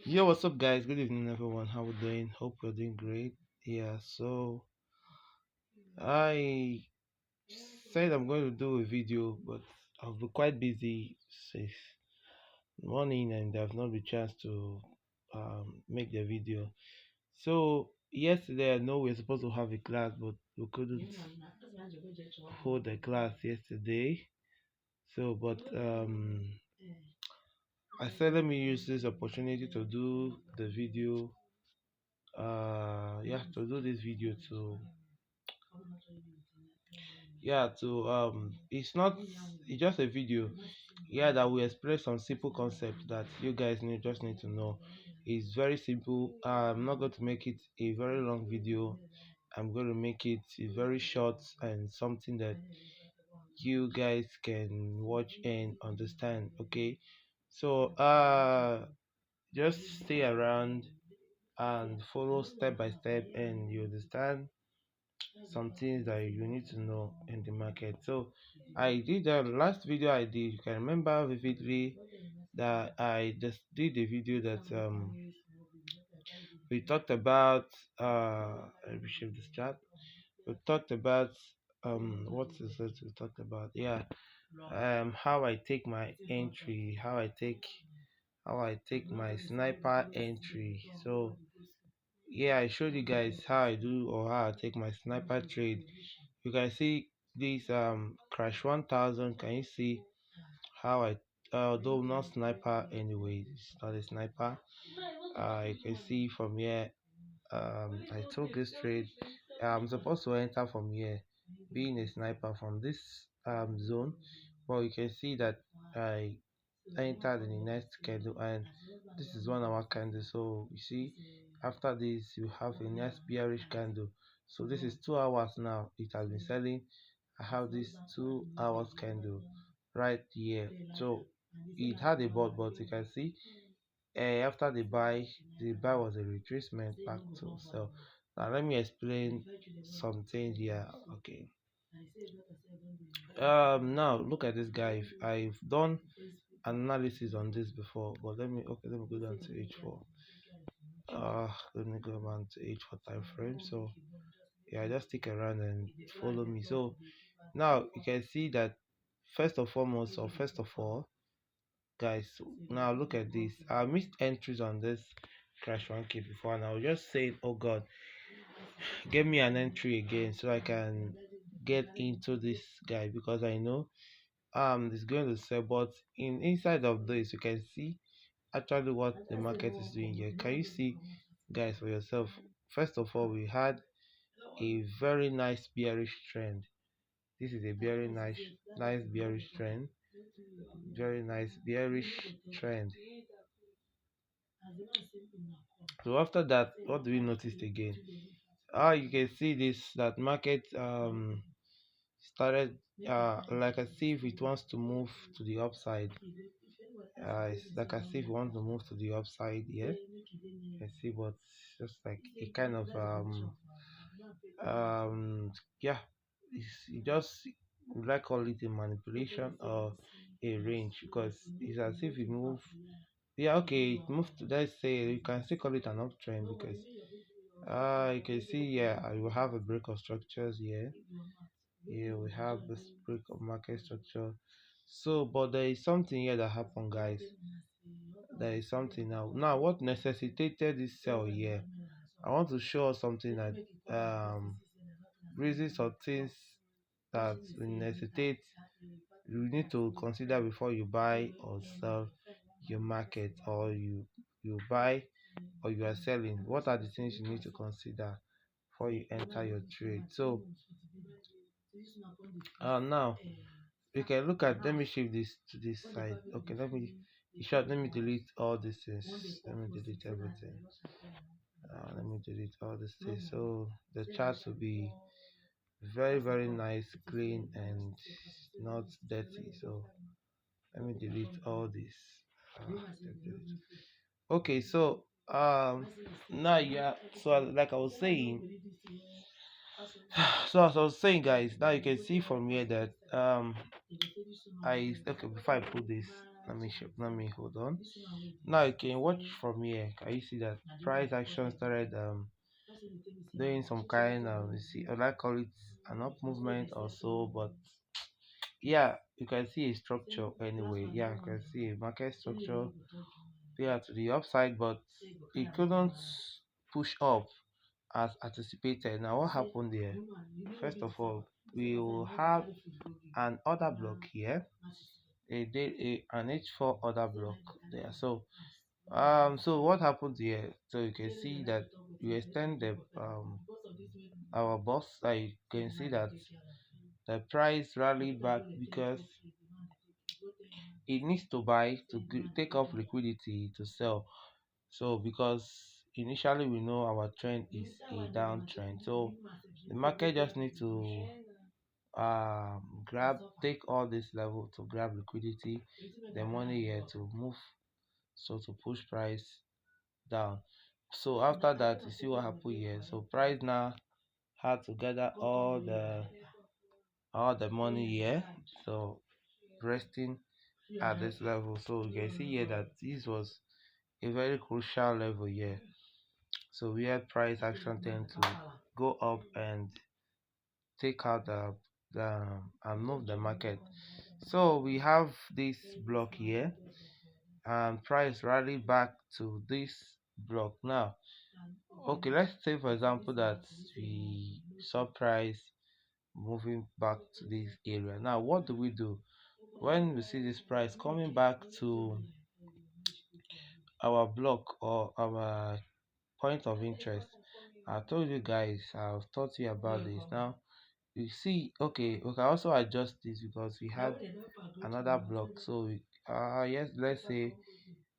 Yo, what's up, guys? Good evening, everyone. How we doing? Hope you're doing great. Yeah, so I said I'm going to do a video, but I've been quite busy since morning, and I've not been chance to make the video. So yesterday, I know we are supposed to have a class, but we couldn't hold the class yesterday. So, but I said let me use this opportunity to do the video. Yeah, to do this video to it's not, it's just a video, yeah, that will explain some simple concepts that you guys need to know. It's very simple. I'm not going to make it a very long video. I'm going to make it a very short and something that you guys can watch and understand. Okay, so just stay around and follow step by step, and you understand some things that you need to know in the market. So I did the last video I did, you can remember vividly that I just did a video that we talked about let me shift this chat. We talked about what is it we talked about? Yeah, how I take my entry, how I take my sniper entry. So yeah, I showed you guys how I do or how I take my sniper trade. You can see this crash 1000. Can you see how I though not sniper anyway, it's not a sniper. You can see from here, I took this trade. I'm supposed to enter from here being a sniper from this zone, but you can see that I entered in the next candle, and this is 1 hour candle. So you see, after this you have a next bearish candle. So this is 2 hours now, it has been selling. I have this 2 hours candle right here. So it had a bought, but you can see after the buy was a retracement back to sell. Now let me explain something here. Okay, now look at this guy. I've done analysis on this before, but let me go down to h4. Let me go down to h4 time frame. So yeah, just stick around and follow me. So now you can see that first of all, guys, now look at this. I missed entries on this crash 1k before, and I was just saying, oh god, give me an entry again so I can get into this guy, because I know it's going to sell. But inside of this you can see actually what the market is doing here. Can you see, guys, for yourself? First of all, we had a very nice bearish trend. This is a very nice bearish trend, very nice bearish trend. So after that, what do we notice again? You can see this, that market started like as if it wants to move to the upside. It's like as if it wants to move to the upside here. You can see, but just like a kind of yeah, it just, would like call it a manipulation or a range, because it's as if it moved. Yeah, okay, it moved to, let's say you can still call it an uptrend, because you can see, yeah, I will have a break of structures here. Here we have this break of market structure. So but there is something here that happened, guys. There is something now what necessitated this sell here. I want to show us something that reasons or things that will necessitate, you need to consider before you buy or sell your market, or you buy or you are selling. What are the things you need to consider before you enter your trade? So now you can look at, let me shift this to this side. Okay, let me delete all these things. Let me delete everything. Let me delete all these things, so the chart will be very nice, clean, and not dirty. So let me delete all this. Okay, so now, yeah, so like I was saying, so as I was saying, guys, now you can see from here that I okay, before I put this, let me hold on. Now you can watch from here. Can you see that price action started doing some kind of, you see, I like call it an up movement or so, but yeah, you can see a structure anyway. Yeah, you can see a market structure there to the upside, but it couldn't push up as anticipated. Now, what happened there? First of all, we will have an order block here, an H4 order block there. So what happened here? So you can see that we extend the our box. You can see that the price rallied back because it needs to buy to take off liquidity to sell. So because initially we know our trend is a downtrend, so the market just needs to grab take all this level to grab liquidity, the money here to move, so to push price down. So after that, you see what happened here. So price now had to gather all the money here, so resting at this level. So you can see here that this was a very crucial level here. So we had price action tend to go up and take out the and move the market. So we have this block here, and price rally back to this block now. Okay, let's say for example that we saw price moving back to this area. Now what do we do when we see this price coming back to our block or our point of interest? I told you guys, I've taught you about this. Now you see, okay, we can also adjust this because we have another block. So yes, let's say,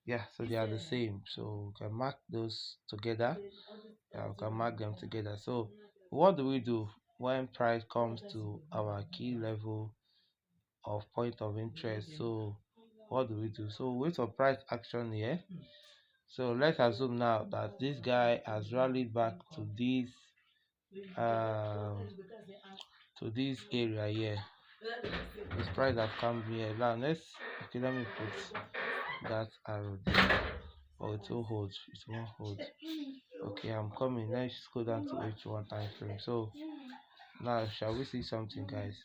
yeah, so they are the same, so we can mark those together. Yeah, we can mark them together. So what do we do when price comes to our key level of point of interest? So what do we do? So wait for price action here. So let's assume now that this guy has rallied back um to this area here. This price have come here. Now let's, okay, let me put that arrow there. Oh, it will hold, it won't hold. Okay, I'm coming. Let's go down to H1 time frame. So now shall we see something, guys?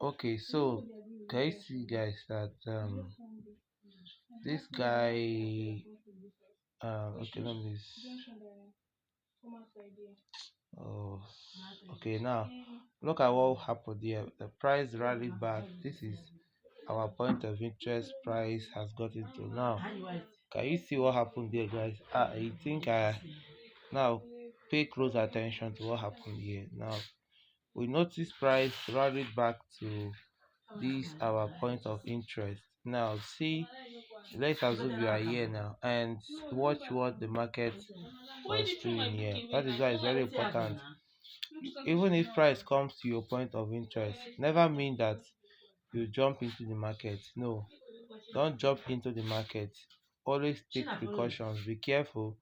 Okay, so can you see, guys, that this guy okay, let me oh, okay, now look at what happened here. The price rallied back. This is our point of interest. Price has gotten to now. Can you see what happened there, guys? I think I now pay close attention to what happened here. Now we notice price rallied back to this our point of interest. Now see, let's assume you are here now and watch what the market was doing here. That is why it's very important. Even if price comes to your point of interest, never mean that you jump into the market. No, don't jump into the market. Always take precautions. Be careful.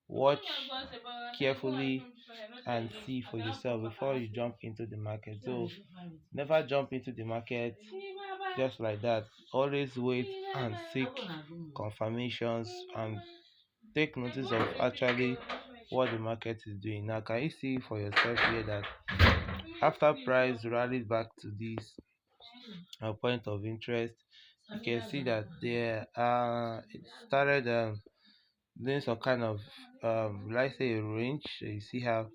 Watch carefully and see for yourself before you jump into the market. So never jump into the market just like that. Always wait and seek confirmations and take notice of actually what the market is doing. Now can you see for yourself here that after price rallied back to this point of interest, you can see that there it started doing some kind of let's say a range. So you see how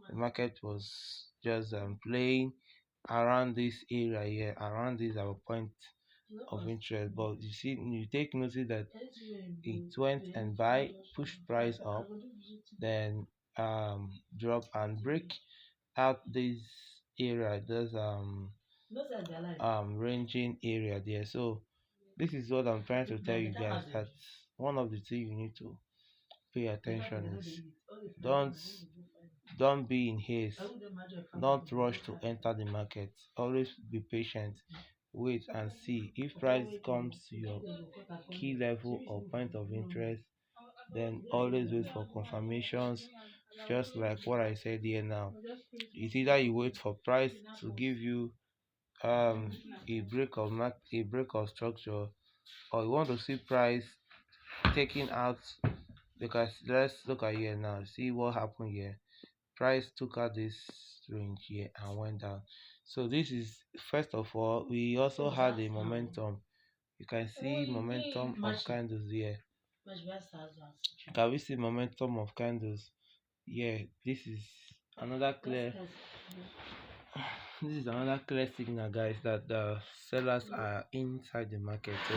the market was just playing around this area here, around this our point of interest. But you see, you take notice that it went and buy, pushed price up, then drop and break out this area, this ranging area there. So this is what I'm trying to tell you guys, that one of the things you need to pay attention is don't don't be in haste, don't rush to enter the market. Always be patient, wait and see. If price comes to your key level or point of interest, then always wait for confirmations, just like what I said here now. It's either you wait for price to give you um a break of structure, or you want to see price taking out, because let's look at here now, see what happened here. Price took out this range here and went down. So this is, first of all, we also had a momentum. You can see momentum of candles here. Can we see momentum of candles? Yeah, this is another clear this is another clear signal, guys, that the sellers are inside the market. So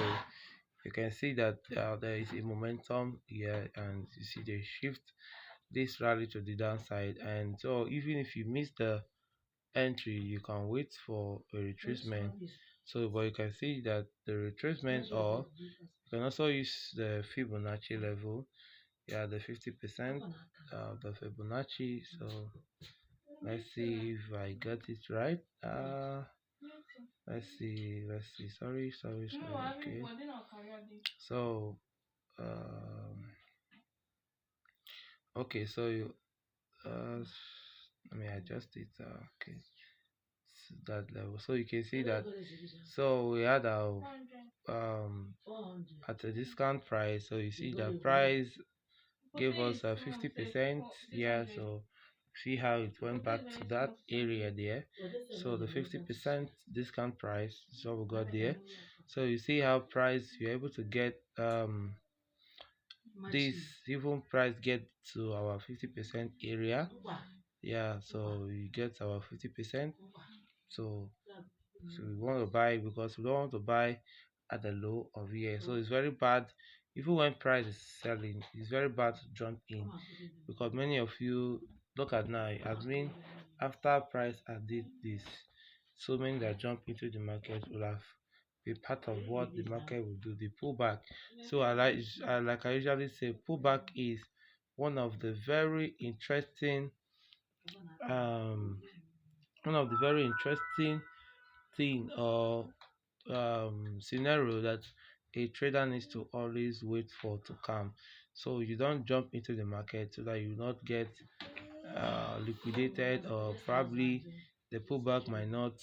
you can see that there is a momentum here, and you see the shift this rally to the downside. And so even if you miss the entry, you can wait for a retracement. So but you can see that the retracement, or you can also use the Fibonacci level. Yeah, the 50% the Fibonacci. So let's see if I got it right. Let's see, sorry. Okay, so okay, so you let me adjust it. Okay, that level, so you can see that. So we had our at a discount price, so you see the price gave us a 50%. Yeah, so see how it went back to that area there. So the 50% discount price is what we got there. So you see how price you're able to get this even price get to our 50% area. Yeah, so you get our 50%. So we want to buy, because we don't want to buy at the low of here. So it's very bad, even when price is selling, it's very bad to jump in, because many of you look at now, admin, after price had did this, so many that jump into the market will have be part of what the market will do, the pullback. So I usually say, pullback is one of the very interesting um one of the very interesting thing, or scenario, that a trader needs to always wait for to come. So you don't jump into the market, so that you not get liquidated, or probably the pullback might not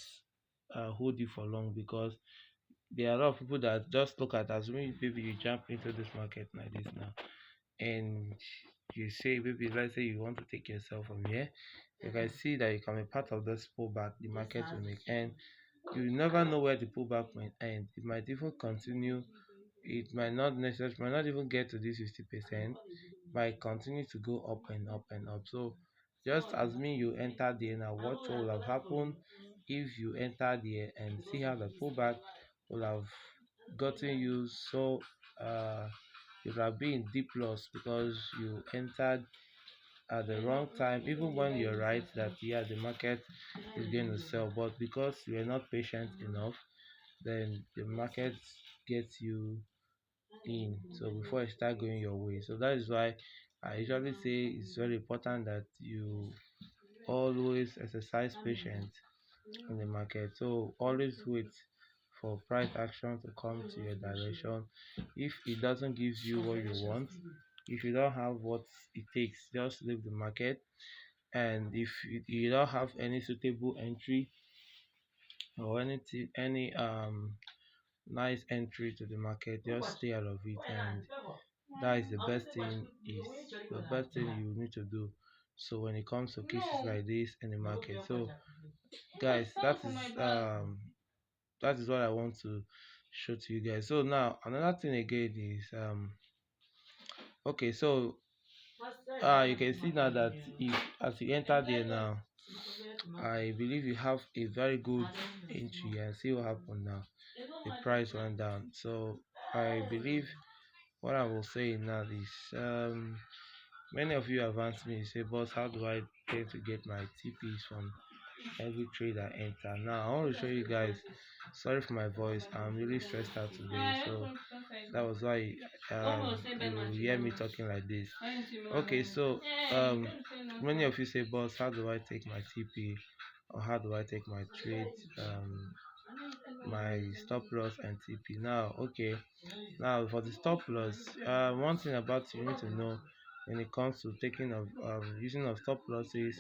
hold you for long, because there are a lot of people that just look at, as maybe you jump into this market like this now, and you say, maybe let's say you want to take yourself from here, you can see that you can be part of this pullback the market will make, and you never know where the pullback might end. It might even continue, it might not even get to this 50%, might continue to go up and up and up. So just as me, you enter there now, what will have happened if you enter there and see how the pullback will have gotten you. So you have been in deep loss, because you entered at the wrong time, even when you're right that, yeah, the market is going to sell, but because you are not patient enough, then the market gets you in, so before you start going your way. So that is why I usually say it's very important that you always exercise patience in the market. So always wait for price action to come to your direction. If it doesn't give you what you want, if you don't have what it takes, just leave the market. And if you don't have any suitable entry, or any nice entry to the market, just stay out of it. And that is the best thing you need to do. So when it comes to cases like this in the market, so guys, that is what I want to show to you guys. So now another thing again is okay, so you can see now that if as you enter there now, I believe you have a very good entry, and see what happened now. The price went down. So I believe what I will say now is many of you have asked me, say, boss, how do I tend to get my TPs from every trade I enter? Now I want to show you guys. Sorry for my voice, I'm really stressed out today, so that was why you hear me talking like this. Okay, so um many of you say, boss, how do I take my TP, or how do I take my trade, my stop loss and TP? Now, okay, now for the stop loss, one thing about you need to know when it comes to taking of using of stop losses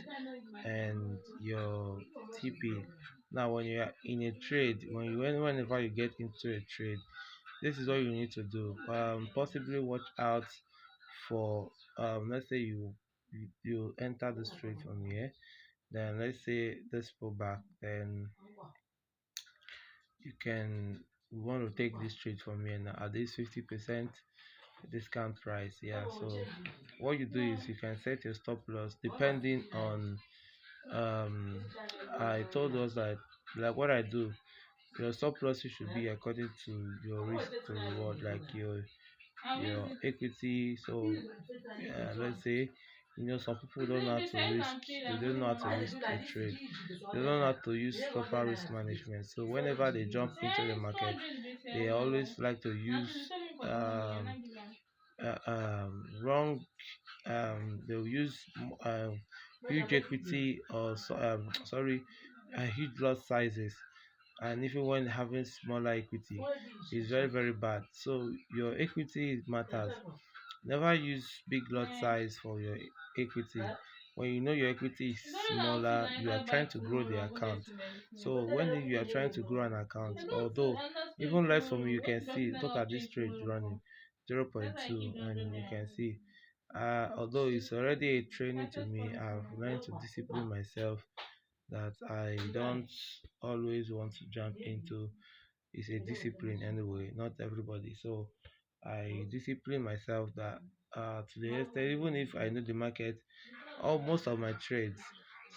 and your TP. Now when you are in a trade, whenever you get into a trade, this is what you need to do. Possibly watch out for, let's say you enter the trade from here, then let's say this pullback, then you can want to take this trade from here now at this 50% discount price. Yeah, so what you do is you can set your stop loss depending on, um I told us that, like what I do, your stop loss should be according to your risk to reward, like your equity. So let's say, some people don't know how to risk, they don't know how to risk a trade, they don't know how to use proper risk management. So whenever they jump into the market, they always like to use um, wrong, they'll use huge equity, or sorry, huge lot sizes, and even when having smaller equity is very very bad. So your equity matters. Never use big lot size for your equity. When you know your equity is smaller, you are trying to grow the account. So when you are trying to grow an account, although even less from you can see, look at this trade running 0.2, and you can see, although it's already a training to me, I've learned to discipline myself, that I don't always want to jump into. It's a discipline anyway, not everybody. So I discipline myself that, to the extent, even if I know the market, or most of my trades.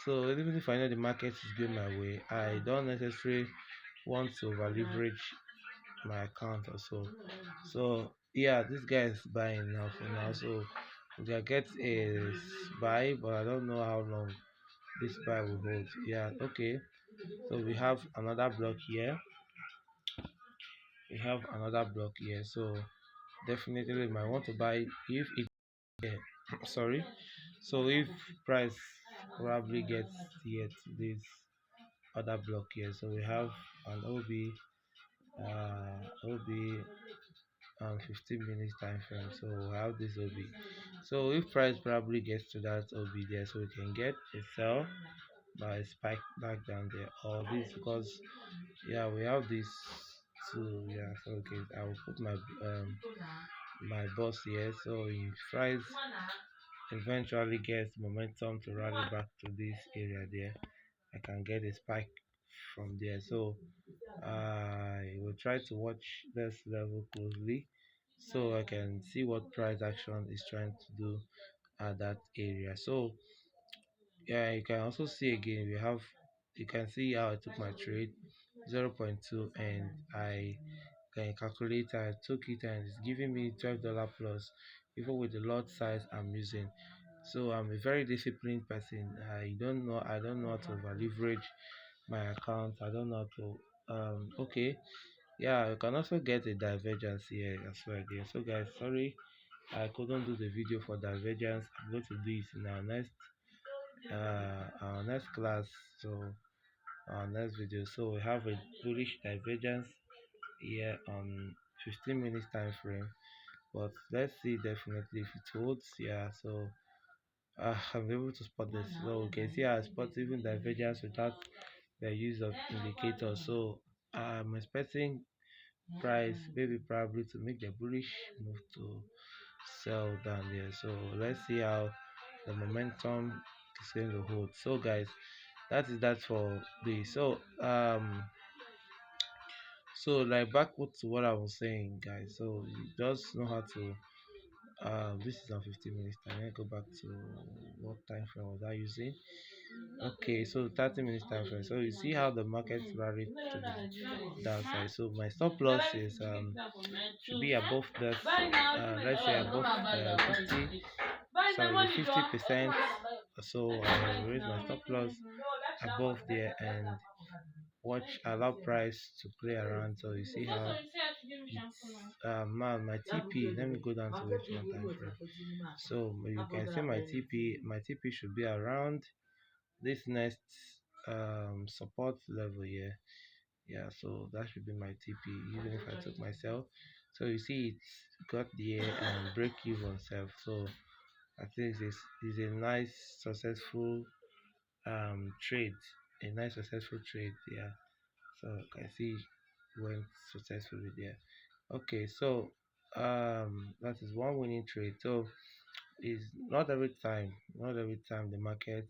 So even if I know the market is going my way, I don't necessarily want to over leverage my account or so. So yeah, this guy is buying now for now. So we get a buy, but I don't know how long this buy will hold. Yeah, okay. So we have another block here. We have another block here. So definitely we might want to buy if it, yeah, sorry. So if price probably gets here to this other block here, so we have an OB 15 minutes time frame. So we have this OB. So if price probably gets to that OB there, so we can get a sell by spike back down there, or this, because yeah, we have this too. Yeah, so okay, I will put my boss here. So if price eventually gets momentum to rally back to this area there, I can get a spike from there. So I will try to watch this level closely, so I can see what price action is trying to do at that area. So yeah, you can also see again, you can see how I took my trade 0.2, and I can calculate, I took it and it's giving me $12 plus, even with the lot size I'm using. So I'm a very disciplined person. I don't know how to over leverage my account. I don't know how to, okay. Yeah, you can also get a divergence here as well again. So guys, sorry I couldn't do the video for divergence. I'm going to do it in our next class. So our next video. So we have a bullish divergence here on 15 minutes time frame, but let's see definitely if it holds. Yeah, so I'm able to spot this. So we can see I spot even divergence without the use of indicator. So I'm expecting price maybe probably to make the bullish move to sell down there. So let's see how the momentum is going to hold. So guys, that is that for this. So like back to what I was saying, guys. So you just know how to, this is on 15 minutes time. Let me go back to what time frame was I using. Okay, so 30 minutes time frame. So you see how the market rallied to the downside. So my stop loss is, should be above that, let's say above 50, sorry, 50%. So I will raise my stop loss above there and watch, allow price to play around. So you see how it's, my TP, let me go down to which one time frame. So you can see my TP should be around this next support level here. Yeah, so that should be my TP, even if I took myself. So you see it's got the break even self. So I think this is a nice successful trade. a nice successful trade. Yeah, so I see went successfully there. Okay, so that is one winning trade. So it's not every time the market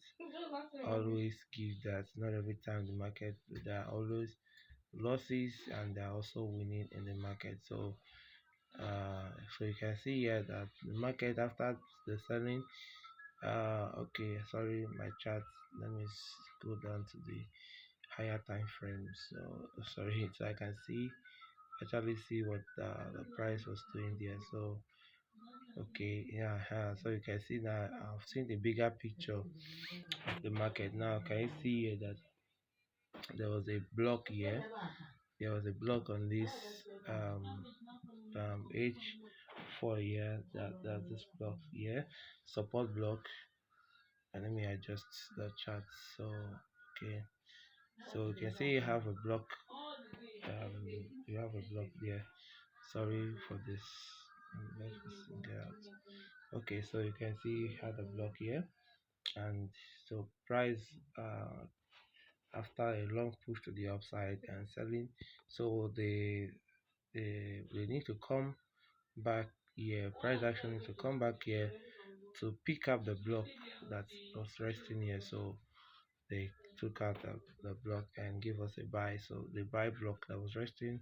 always give that. Not every time the market, there are always losses and there are also winning in the market. So you can see here that the market after the selling. Okay, sorry, my chart. Let me go down to the higher time frame. So sorry, so I can see actually see what the price was doing there. So okay, yeah, so you can see now I've seen the bigger picture of the market. Now can you see here that there was a block here? There was a block on this um H4 here. That's this block here, support block. And let me adjust the chart. So okay, so you can see you have a block. You have a block there. Sorry for this. Let's just get out. Okay, so you can see you had a block here, and so price after a long push to the upside and selling, so they need to come back here. Price action needs to come back here to pick up the block that was resting here. So they took out the block and gave us a buy. So the buy block that was resting,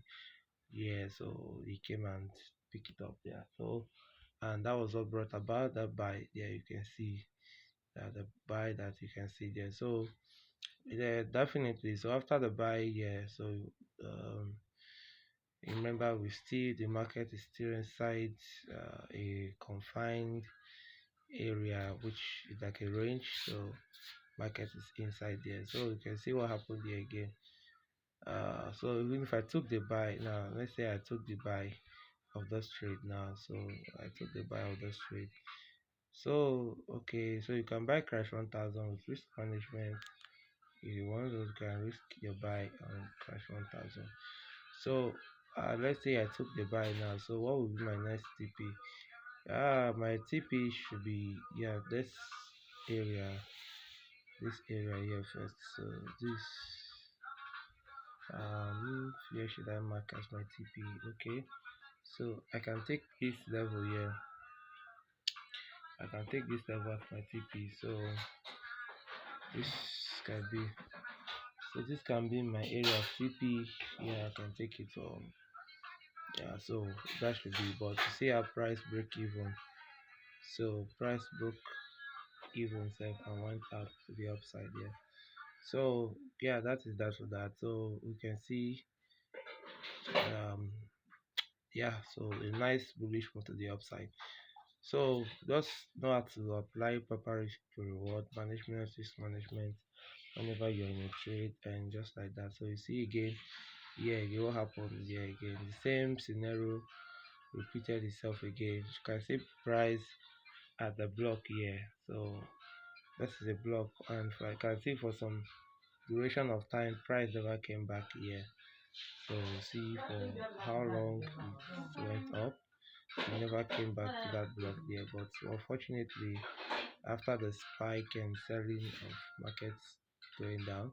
yeah, so he came and picked it up there. So and that was what brought about that buy. There you can see that the buy that you can see there. So yeah, definitely. So after the buy, yeah, so um remember we still the market is still inside a confined area which is like a range. So market is inside there. So you can see what happened there again. So even if I took the buy now, let's say I took the buy of this trade now. So I took the buy of this trade. So okay, so you can buy crash 1000 with risk management. If you want to, you can risk your buy on crash 1000. So let's say I took the buy now. So what will be my next TP? My TP should be yeah area, this area here first. So this where should I mark as my TP? Okay, so I can take this level here. I can take this level as my TP. So this can be this can be my area of TP. Yeah, I can take it from yeah. So that should be. But to see how price break even. So price broke even self and went up to the upside here. So yeah, that is that for that. So we can see um yeah, so a nice bullish move to the upside. So just know how to apply proper risk to reward management, risk management whenever you're in a trade and just like that. So you see again, yeah, again, what happened here again? The same scenario repeated itself again. You can see price at the block here. So this is a block, and I can see for some duration of time, price never came back here. So see for how long it went up, it never came back to that block there. But unfortunately, after the spike and selling of markets going down,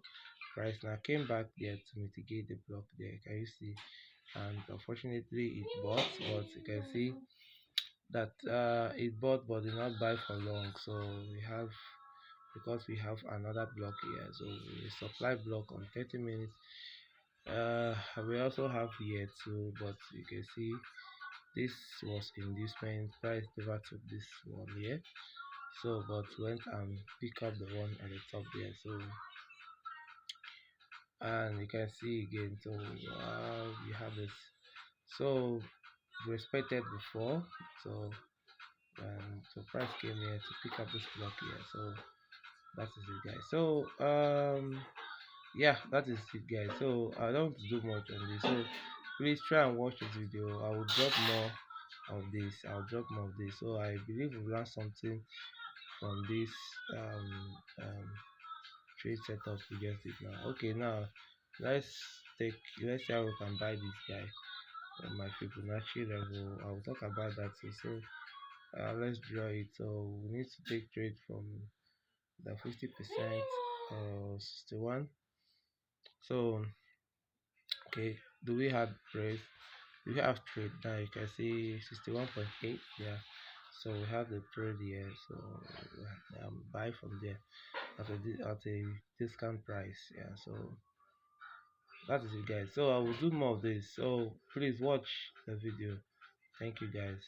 price now came back there to mitigate the block there. Can you see? And unfortunately, it bought, but you can see that it bought but did not buy for long. So we have because we have another block here, so a supply block on 30 minutes. We also have here too, but you can see this was inducement price never took this one here, so but went and pick up the one at the top there. So and you can see again, so we have this, so respected before. So so price came here to pick up this block here. So that is it, guys. So yeah, that is it, guys. So I don't do much on this, so please try and watch this video. I will drop more of this. I'll drop more of this. So I believe we learned something from this um trade setup we just did now. Okay, now let's let's see how we can buy this guy on my Fibonacci level. I'll talk about that too. So let's draw it. So we need to take trade from the 50% 61. So okay, do we have price? We have trade now. You can see 61.8. Yeah. So we have the trade here. So buy from there at a discount price. Yeah. So that is it, guys. So I will do more of this. So please watch the video. Thank you, guys.